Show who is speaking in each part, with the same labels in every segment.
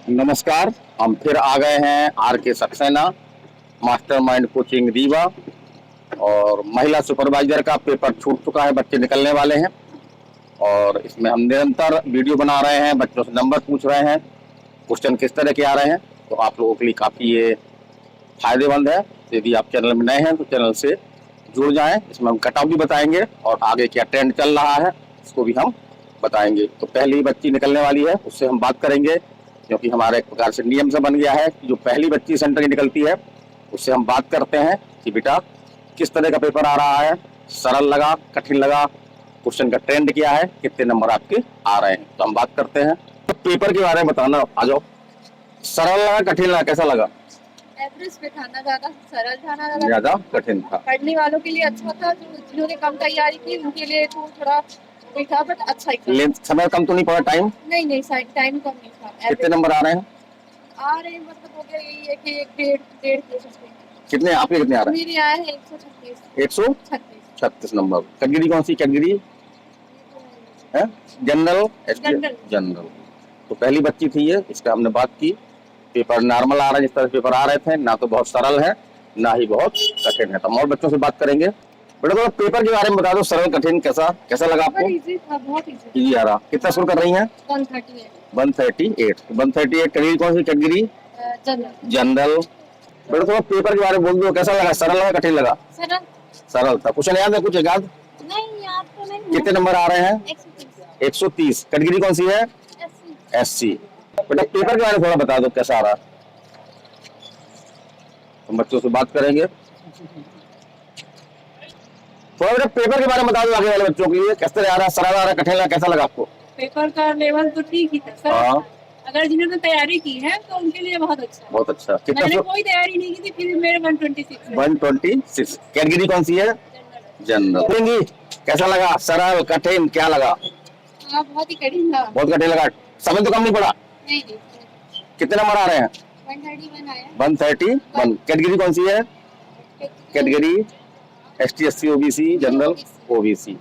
Speaker 1: नमस्कार। हम फिर आ गए हैं आर के सक्सेना मास्टरमाइंड कोचिंग रीवा। और महिला सुपरवाइजर का पेपर छूट चुका है, बच्चे निकलने वाले हैं और इसमें हम निरंतर वीडियो बना रहे हैं, बच्चों से नंबर पूछ रहे हैं, क्वेश्चन किस तरह के आ रहे हैं। तो आप लोगों के लिए काफ़ी ये फायदेमंद है। यदि आप चैनल में नए हैं तो चैनल से जुड़ जाएं। इसमें हम कट ऑफ भी बताएंगे और आगे क्या ट्रेंड चल रहा है इसको भी हम बताएंगे। तो पहली बच्ची निकलने वाली है, उससे हम बात करेंगे, क्योंकि हमारा एक प्रकार से नियम से बन गया है कि जो पहली बच्ची सेंटर की निकलती है उससे हम बात करते हैं कि बेटा किस तरह का पेपर आ रहा है, सरल लगा, कठिन लगा, क्वेश्चन का ट्रेंड क्या है, कितने नंबर आपके आ रहे हैं। तो हम बात करते हैं, तो पेपर के बारे में बताना। आ जाओ, सरल लगा, कठिन लगा, कैसा लगा?
Speaker 2: एवरेज पे था, ना ज्यादा सरल था ना
Speaker 1: ज्यादा कठिन था।
Speaker 2: पढ़ने वालों के लिए अच्छा था, जिन्होंने कम तैयारी की उनके लिए तो थोड़ा वही था, बट अच्छा ही था।
Speaker 1: लेंथ समय कम तो नहीं पड़ा? टाइम
Speaker 2: नहीं टाइम कम नहीं था।
Speaker 1: कितने नंबर आ रहे हैं?
Speaker 2: मतलब हो गया यही है कि एक डेढ़
Speaker 1: कितने आपके कितने आ रहे हैं?
Speaker 2: मेरे आए हैं 136
Speaker 1: 136 नंबर। कैटेगरी कौन सी कैटेगरी है? जनरल। जनरल। तो पहली बच्ची थी ये, इसका हमने बात की। पेपर नॉर्मल आ रहा है, जिस तरह पेपर आ रहे थे, ना तो बहुत सरल है ना ही बहुत कठिन है। तो हम और बच्चों से बात करेंगे। बेटा थोड़ा पेपर के बारे में बता दो, सरल कठिन कैसा लगा आपको?
Speaker 2: इजी था, बहुत
Speaker 1: इजी आ रहा। कितना स्कोर कर रही हैं? 138। 138 कैटेगरी कौन सी कैटेगरी? जनरल। बेटा थोड़ा पेपर के बारे में बोल दो, कैसा लगा? सरल लगा, कठिन लगा? सरल था। क्वेश्चन याद है? कुछ याद?
Speaker 2: नहीं, याद तो नहीं।
Speaker 1: कितने नंबर आ रहे हैं? 130। कैटेगरी कौन सी है? SC। बेटा पेपर के बारे में थोड़ा बता दो, कैसा आ रहा? हम बच्चों से बात करेंगे। थोड़ा बेटा पेपर के बारे में बता दो आगे वाले बच्चों के लिए, कैसे आ रहा है, सरल आ रहा है, कठिन लगा, कैसा लगा आपको?
Speaker 2: पेपर का लेवल तो ठीक ही था सर। अगर जिन्होंने तैयारी की है तो उनके लिए बहुत अच्छा।
Speaker 1: बहुत अच्छा।
Speaker 2: मैंने कोई तैयारी नहीं की थी, फिर मेरे 126।
Speaker 1: 126। कैटेगरी कौन सी है? जनरल। कैसा लगा? सरल कठिन क्या लगा?
Speaker 2: बहुत ही कठिन लगा।
Speaker 1: बहुत कठिन लगा। समय तो कम नहीं पड़ा?
Speaker 2: नहीं।
Speaker 1: कितने नंबर आ रहे हैं?
Speaker 2: 131 आया।
Speaker 1: 131। कैटेगरी कौन सी है? Category ST SC OBC general OBC।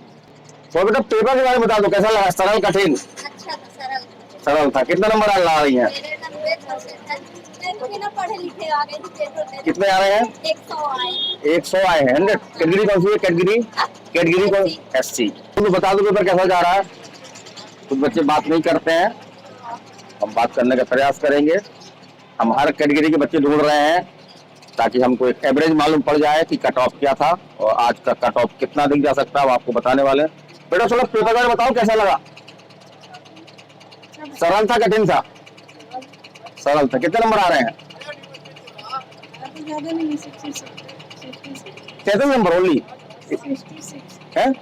Speaker 1: तो बेटा पेपर के बारे में बता दो, कैसा लगा? सरल कठिन?
Speaker 2: अच्छा था,
Speaker 1: सरल था। कितना नंबर आ रही हैं? कितने आ रहे हैं? 100 आए हैं। 100। कैटेगरी कौन सी है? कैटेगरी कौन? SC। तुम बता दो पेपर कैसा जा रहा है। कुछ बच्चे बात नहीं करते हैं, हम बात करने का प्रयास करेंगे। हम हर कैटेगरी के बच्चे ढूंढ रहे हैं ताकि हमको एक एवरेज मालूम पड़ जाए कि कट ऑफ क्या था और आज का कट ऑफ कितना दिख जा सकता है, वो आपको बताने वाले हैं। बेटा थोड़ा पेपर का बताओ, कैसा लगा? सरल था, कठिन था? सरल था। कितने नंबर आ रहे हैं? 33 नंबर ओनली है।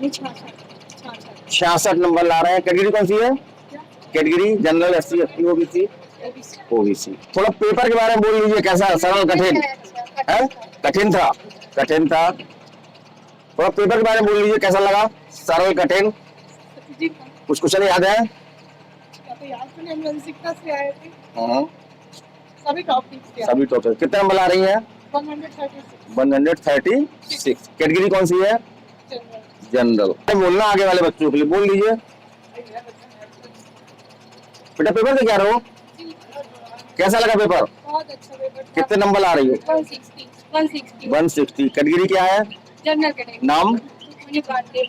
Speaker 1: 66 नंबर ला रहे हैं। कैटेगरी कौन सी है? Category general SC ST OBC। थोड़ा पेपर के बारे में बोल लीजिए, कैसा? सरल कठिन है? कठिन था। थोड़ा पेपर के बारे में बोल लीजिए, कैसा लगा? सरल कठिन? कुछ क्वेश्चन याद है? सभी टॉपिक। कितने नंबर ला रही हैं? 136। कैटेगरी कौन सी है? जनरल। बोलना आगे वाले बच्चों के लिए, बोल लीजिए। बेटा पेपर से क्या रहो, कैसा लगा पेपर?
Speaker 2: बहुत अच्छा पेपर।
Speaker 1: कितने नंबर ला रही है? 160। कैटेगरी क्या है?
Speaker 2: जनरल।
Speaker 1: नाम?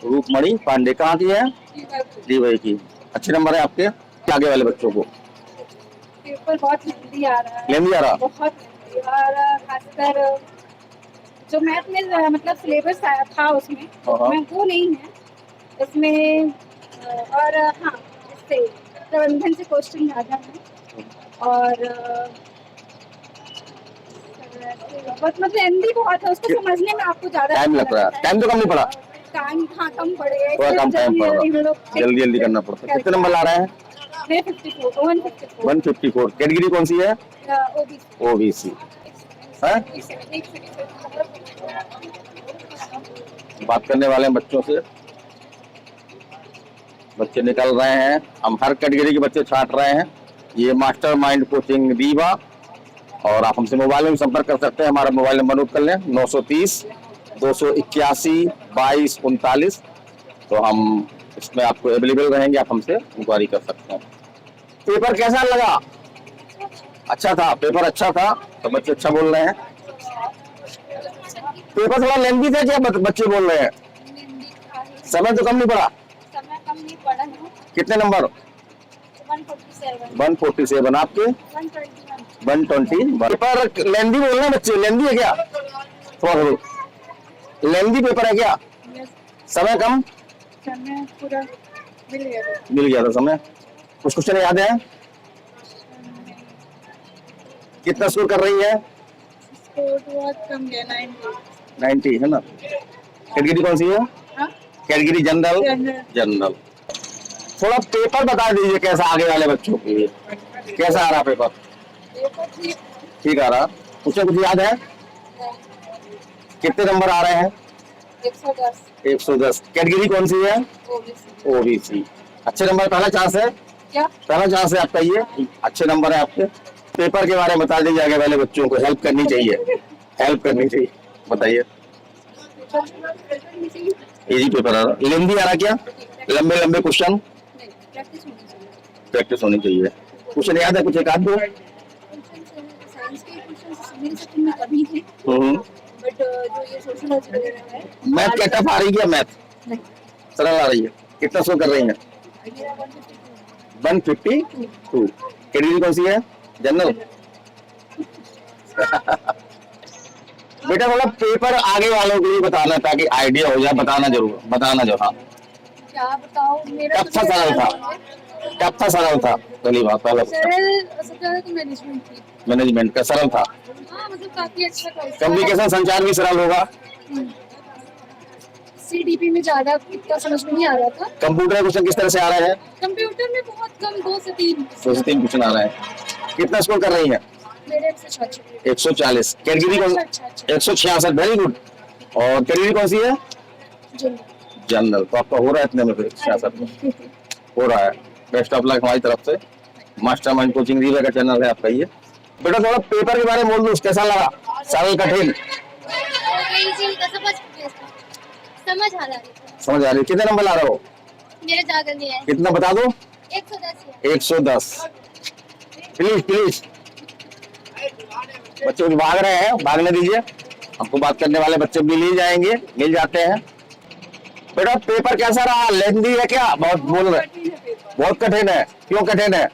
Speaker 1: रूपमणि पांडे। कहाँ की है? रीवा की। अच्छे नंबर है आपके। आगे वाले बच्चों को
Speaker 2: पेपर बहुत लेंदी आ रहा है।
Speaker 1: बहुत
Speaker 2: लेंदी आ रहा है, खासकर जो मैथ में मतलब सिलेबस आया था उसमें वो नहीं है इसमें। और हाँ, इससे प्रबंधन से क्वेश्चन ज्यादा है और बहुत मतलब एमडी बहुत है, उसको समझने में आपको ज्यादा
Speaker 1: टाइम लग रहा है। टाइम तो कम नहीं पड़ा?
Speaker 2: टाइम हाँ कम पड़ेगा,
Speaker 1: थोड़ा कम टाइम पड़ रहा है, जल्दी करना पड़ता है। कितने नंबर ला रहे हैं? 154। कैटेगरी कौन सी है? OBC है। बात करने वाले हैं बच्चों से, बच्चे निकल रहे हैं। हम हर कैटेगरी के बच्चे छांट रहे हैं। ये मास्टरमाइंड कोचिंग रीवा, और आप हमसे मोबाइल में संपर्क कर सकते हैं। हमारा मोबाइल नंबर नोट कर लें, 930 281 2239। तो हम इसमें आपको अवेलेबल रहेंगे, आप हमसे इंक्वायरी कर सकते हैं। पेपर कैसा लगा? अच्छा था, पेपर अच्छा था तो बच्चे अच्छा बोल रहे हैं। पेपर थोड़ा लेंथी था क्या बच्चे बोल रहे हैं? समय तो कम नहीं पड़ा?
Speaker 2: समय कम नहीं पड़ा है।
Speaker 1: कितने नंबर?
Speaker 2: 147।
Speaker 1: 147 आपके?
Speaker 2: 121।
Speaker 1: 120। पेपर लेंथी बोल रहे हैं बच्चे, लेंथी है क्या? थोड़ा लेंथी पेपर है क्या?
Speaker 2: यस।
Speaker 1: समय कम?
Speaker 2: समय पूरा मिल गया।
Speaker 1: मिल गया था समय। कुछ क्वेश्चन याद है? कितना स्कोर कर रही है?
Speaker 2: स्कोर बहुत कम है, 90।
Speaker 1: 90 है ना? कैटेगरी कौन सी है?
Speaker 2: हाँ?
Speaker 1: Category general? जनरल। थोड़ा पेपर बता दीजिए कैसा आगे वाले बच्चों के लिए, कैसा आ रहा पेपर? ठीक आ रहा। क्वेश्चन कुछ याद है? कितने नंबर आ रहे हैं?
Speaker 2: 110।
Speaker 1: 110। कैटेगरी कौन सी है?
Speaker 2: ओबीसी।
Speaker 1: ओबीसी। अच्छे नंबर, पहला चांस है?
Speaker 2: क्या?
Speaker 1: पहला चांस है आपका, ये अच्छे नंबर है आपके। पेपर के बारे में बता दीजिए, आगे वाले बच्चों को हेल्प करनी चाहिए, हेल्प करनी चाहिए। बताइए। इजी पेपर आ रहा, लेंथी आ रहा क्या? लंबे लंबे क्वेश्चन? प्रैक्टिस होनी चाहिए। क्वेश्चन याद है कुछ एक आध दो?
Speaker 2: साइंस के क्वेश्चन मेरे से में कभी थे, बट जो ये सोशलॉजी वगैरह है।
Speaker 1: मैथ क्या टफ आ रही है? मैथ
Speaker 2: नहीं।
Speaker 1: सरल आ रही है। कितना स्कोर कर रही है? 152। कैटेगरी कौन सी है? जनरल। बेटा थोड़ा पेपर आगे वालों के लिए बताना ताकि आइडिया हो जाए, बताना जरूर, बताना जो। हाँ,
Speaker 2: क्या बताओ, मेरा
Speaker 1: टफ था सरल था? टफ था सरल था? पहली बात, पहला
Speaker 2: सरल सबसे ज्यादा तो मैनेजमेंट थी।
Speaker 1: मैनेजमेंट का सरल था।
Speaker 2: हाँ, मतलब काफी अच्छा था।
Speaker 1: कम्युनिकेशन संचार भी सरल होगा।
Speaker 2: सीडीपी में ज्यादा इतना समझ में नहीं आ रहा था।
Speaker 1: कंप्यूटर क्वेश्चन किस तरह से आ रहे हैं?
Speaker 2: कंप्यूटर में बहुत कम, 2 से 3
Speaker 1: क्वेश्चन आ रहे हैं। कितना स्कोर कर रही है?
Speaker 2: मेरे 140।
Speaker 1: 140। कैटेगरी कौन?
Speaker 2: अच्छा।
Speaker 1: 166। Very good. और कैटेगरी कौन सी है? जनरल। तो आपका हो रहा है इतने में, 66 में हो रहा है। बेस्ट ऑफ लक हमारी तरफ से। मास्टरमाइंड कोचिंग रीवा का चैनल है आपका ये। बेटा थोड़ा पेपर के बारे में बोल दो, कैसा लगा? सरल कठिन?
Speaker 2: समझ आ रही है।
Speaker 1: समझ आ रही है। कितने नंबर ला रहे हो?
Speaker 2: मेरे ज्यादा नहीं है।
Speaker 1: कितना बता दो?
Speaker 2: 110।
Speaker 1: 110। Please please. बच्चे कुछ भाग रहे हैं, भागने दीजिए। हमको बात करने वाले बच्चे मिल जाएंगे, मिल जाते हैं। बेटा पेपर कैसा रहा? लेंथी है क्या? बहुत बोल रहे, बहुत कठिन है। क्यों कठिन है?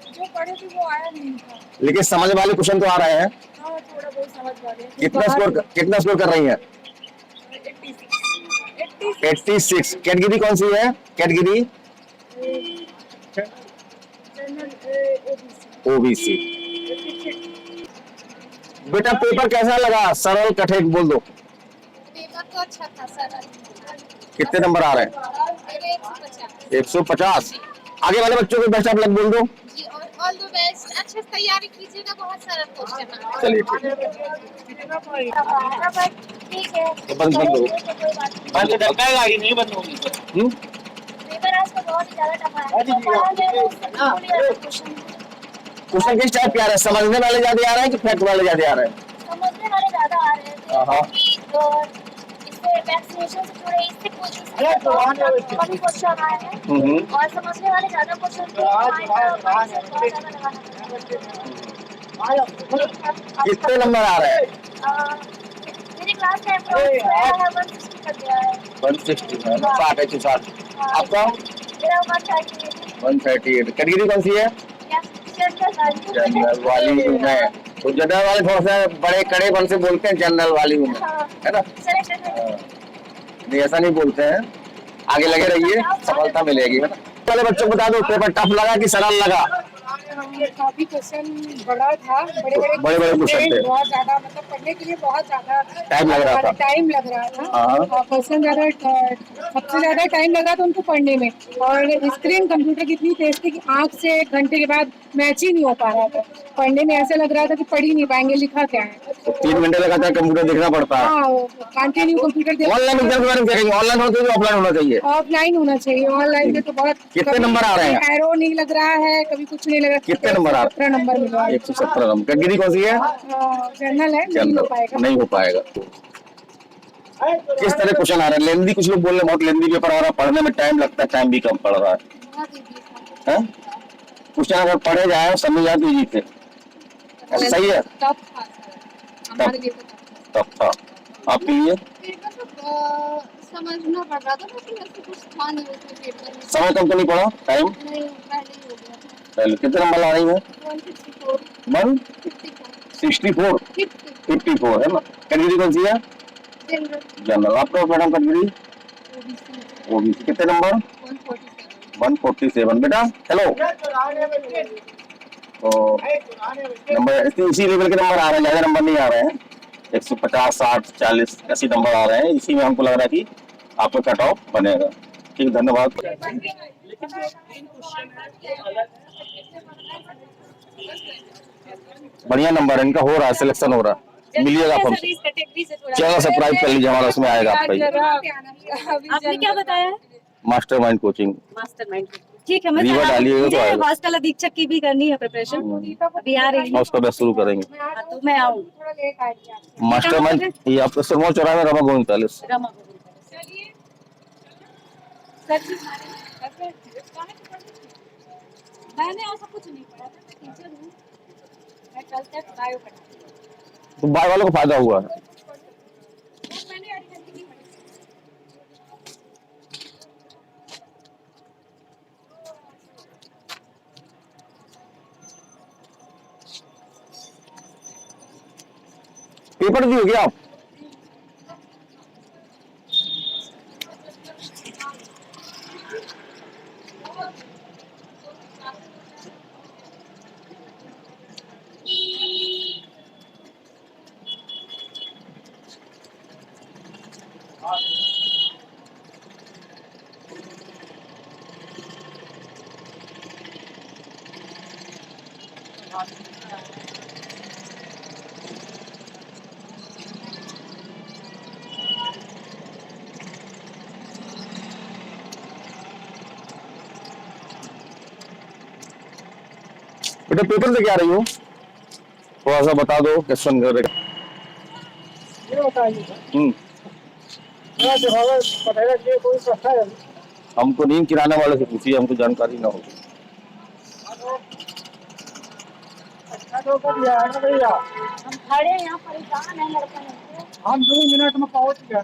Speaker 2: जो पढ़े थे वो आया नहीं था।
Speaker 1: लेकिन समझ वाले क्वेश्चन तो आ रहे हैं।
Speaker 2: हाँ, थोड़ा बहुत समझ वाले।
Speaker 1: कितना स्कोर कर रही है? 86। कैटेगरी कौन सी है? Category OBC. बेटा पेपर कैसा लगा? सरल कठिन बोल दो।
Speaker 2: पेपर तो अच्छा था, सरल।
Speaker 1: कितने नंबर आ रहे हैं?
Speaker 2: मेरे 150।
Speaker 1: 150। आगे वाले बच्चों को बेस्ट ऑफ लक बोल दो।
Speaker 2: जी, और ऑल द बेस्ट। अच्छे से तैयारी कीजिएगा, बहुत सारा क्वेश्चन है।
Speaker 1: चलिए
Speaker 2: ठीक है।
Speaker 1: तो बंद करो।
Speaker 3: बंद कर का गाड़ी नहीं बंद होगी।
Speaker 2: पेपर आज का बहुत ही ज्यादा टफ है।
Speaker 1: क्वेश्चन किस टाइप के आ रहे हैं? समझने वाले ज्यादा आ रहे हैं कि फैक्ट वाले ज्यादा आ रहे हैं?
Speaker 2: समझने वाले ज्यादा आ रहे थे। और इससे वैक्सीनेशन से जुड़े इससे कम क्वेश्चन आए हैं। और समझने वाले ज्यादा क्वेश्चन
Speaker 1: कितने नंबर आ रहे हैं?
Speaker 2: मेरी क्लास में 160 कर दिया है।
Speaker 1: 160 है। आपका?
Speaker 2: मेरा 138।
Speaker 1: कैटेगरी कौन सी है? जनरल वाली हूँ मैं। तो जनरल वाले थोड़ा सा बड़े कड़े बन से बोलते हैं, जनरल वाली हूँ मैं, है ना? नहीं, ऐसा नहीं बोलते हैं। आगे लगे रहिए, सफलता मिलेगी, है ना? पहले बच्चों को बता दो, पेपर टफ लगा कि सरल लगा?
Speaker 2: काफी क्वेश्चन बड़ा था, बड़े
Speaker 1: क्वेश्चन थे,
Speaker 2: बहुत ज्यादा, मतलब पढ़ने के लिए बहुत ज्यादा
Speaker 1: टाइम लग रहा था।
Speaker 2: क्वेश्चन ज्यादा, सबसे ज्यादा टाइम लगा था उनको पढ़ने में। और स्क्रीन कंप्यूटर की इतनी तेज थी कि आंख से 1 घंटे के बाद मैच ही नहीं हो पा रहा था। पढ़ने में ऐसा लग रहा था कि पढ़ ही नहीं पाएंगे, लिखा क्या है।
Speaker 1: तो 3 घंटे लगातार कंप्यूटर देखना पड़ता है।
Speaker 2: Continue computer.
Speaker 1: ऑनलाइन एग्जाम के बारे में करेंगे, ऑनलाइन होना चाहिए, ऑफलाइन होना चाहिए?
Speaker 2: ऑफलाइन होना चाहिए। ऑनलाइन में तो बहुत।
Speaker 1: कितने नंबर आ रहे हैं?
Speaker 2: एरो नहीं लग रहा है, कभी कुछ नहीं लग रहा।
Speaker 1: कितने नंबर आ रहे हैं?
Speaker 2: 17 नंबर मिला।
Speaker 1: 117 नंबर। कैटेगरी कौन सी है?
Speaker 2: जनरल है,
Speaker 1: नहीं हो पाएगा। किस तरह क्वेश्चन आ रहा है? लेंदी, कुछ लोग बोल रहे हैं बहुत लेंदी पेपर आ रहा है, पढ़ने में टाइम लगता है, टाइम भी कम पड़ रहा है। क्वेश्चन अगर पढ़े जाए समझ जाए तो इजी थे। सही है,
Speaker 2: टफ था हमारे लिए तो
Speaker 1: तब था आपके लिए।
Speaker 2: पेपर तो समझना पड़ रहा था लेकिन ऐसे कुछ था नहीं उसमें पेपर में।
Speaker 1: समय कम तो नहीं पड़ा, टाइम
Speaker 2: नहीं पहले ही हो गया था।
Speaker 1: पहले कितने नंबर ला रही है?
Speaker 2: 154
Speaker 1: 54 है ना। कैटेगरी कौन सी है? जनरल। आपका मैडम कैटेगरी ओबीसी। कितने नंबर? 147 बेटा। हेलो। तो नंबर इसी लेवल के नंबर आ रहे हैं, ज्यादा नंबर नहीं आ रहे हैं। 150 60 40 80 नंबर आ रहे हैं, इसी में हमको लग रहा है कि आपका कट ऑफ बनेगा। ठीक, धन्यवाद। बढ़िया नंबर है इनका, हो रहा है सिलेक्शन हो रहा है, मिलिएगा आपको। चलो सब्सक्राइब कर लीजिए, हमारा उसमें आएगा आपका।
Speaker 4: आपने क्या बताया है?
Speaker 1: Mastermind coaching.
Speaker 4: मास्टरमाइंड। ठीक है, मैं
Speaker 1: रीवा डालिएगा तो आएगा।
Speaker 4: हॉस्टल अधीक्षक की भी करनी है प्रिपरेशन, अभी आ रही है।
Speaker 1: उसका बैच शुरू करेंगे।
Speaker 4: तो मैं आऊँ।
Speaker 1: मास्टरमाइंड ये आपका सिरमौर चौराहे में रमा गोविंद पैलेस।
Speaker 4: रमा
Speaker 2: मैंने ऐसा कुछ नहीं पढ़ा था, मैं टीचर हूँ, मैं कल तक बायो पढ़ाती हूँ।
Speaker 1: तो बाय वालों को फायदा हुआ है।
Speaker 2: मैंने एडमिशन नहीं पढ़ी।
Speaker 1: पेपर दिए क्या आप? बेटा पेपर से क्या रही हो, थोड़ा सा बता दो क्वेश्चन कर। हमको नींद किराने वाले से पूछिए, हमको जानकारी ना होगी।
Speaker 2: हम खड़े हैं यहाँ, परेशान है लड़का। हम 2 मिनट में पहुँच गए।